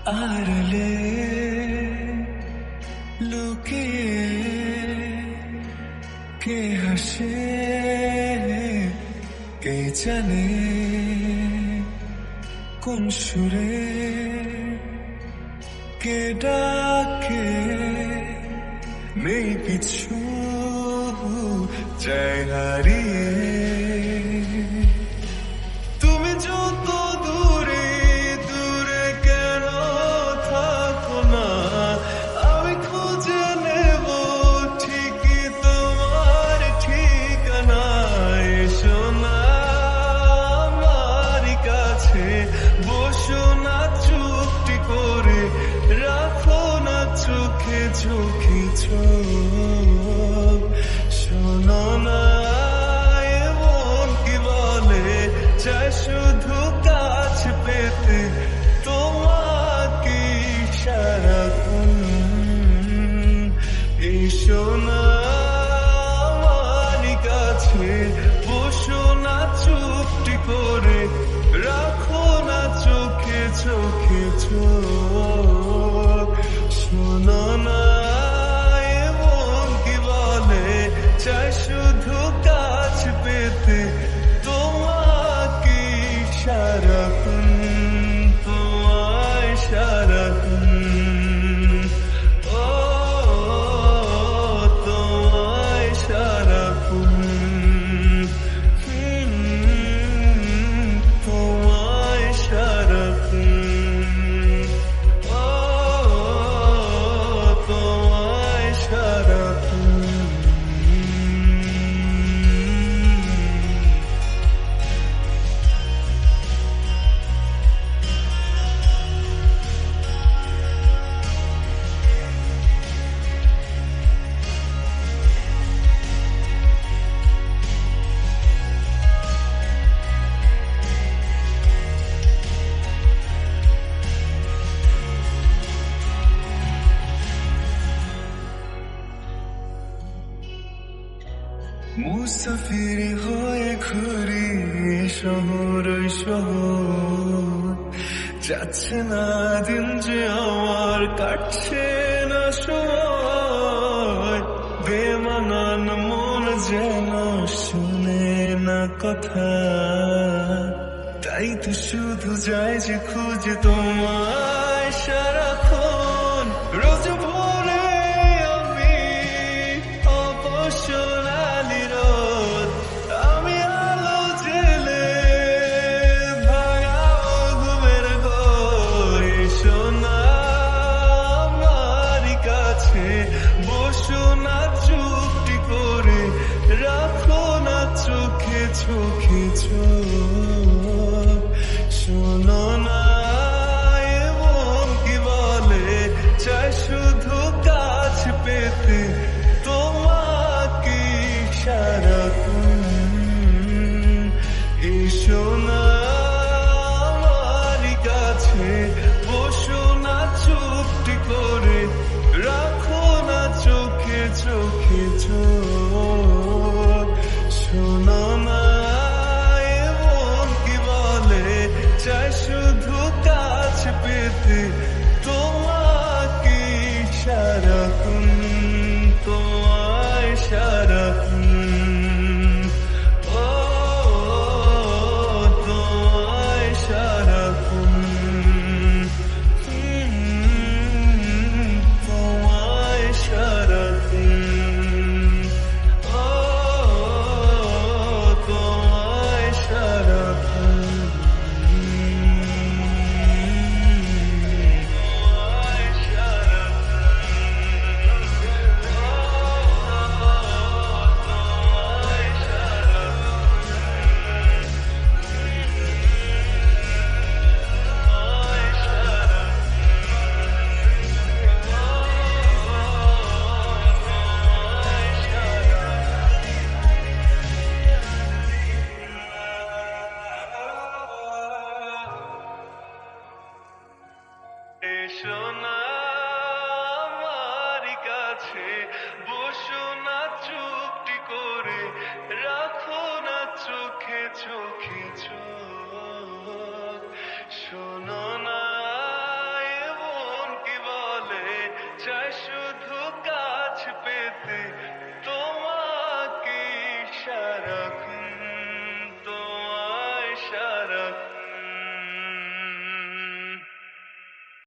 আড়ালে লুকিয়ে কে হাসে কে জানে কোন সুরে কে ডাকে নেই কিছু যায় হারিয়ে তুমি যত দূরে দূরে কেন থাকো না আমি খুঁজে নেব ঠিকই তোমার ঠিকানা এসো না আমার কাছে বসো না চুপটি করে রাখো না চোখে চোখে চোখ শোনো না এমন কি বলে চাই শুধু কাছ পেতে তোমাকে সারাক্ষণ এসো না আমার কাছে বসো না চুপটি করে রাখো না চোখে চোখে চোখ শোনো না এমন কি বলে চাই শুধু কাছ পেতে তোমাকে সারাক্ষণ তোমায় সারাক্ষণ ও তোমায় সারাক্ষণ তোমায় সারাক্ষণ ও তোমায় সারাক্ষণ মুসাফির হয়ে ঘুরি শহর শহর যাচ্ছে না দিন যে আমার কাটছে না সময় বেমানান মন যেন শুনে না কথা তাই তো শুধু যায় যে খুঁজে তোমায় সারাক্ষণ রোজ ভোরে আমি অবসরালি রোদ আমি আলো জেলে ভাঙাবো ঘুমের ঘোর এসো না আমার কাছে বসো না চুপটি করে রাখো না চোখে চোখে চোখ শোনো না এমন কি বলে চাই শুধু কাছ পেতে তোমাকে সারাক্ষণ এসো না আমার কাছে বসো না চুপটি করে রাখো না চোখে চোখে চোখ শোনো না এমন কি বলে চাই শুধু কাছ পেতে তোমাকে সারাক্ষণ তোমায় সারাক্ষণ ও তোমায় সারাক্ষণ তোমায় সারাক্ষণ ও তোমায় সারাক্ষণ এসো না আমার কাছে বসো না চুপটি করে রাখো না চোখে চোখে চোখ শোনো না পেতে তোমাকে সারাক্ষণ, তোমায় সারাক্ষণ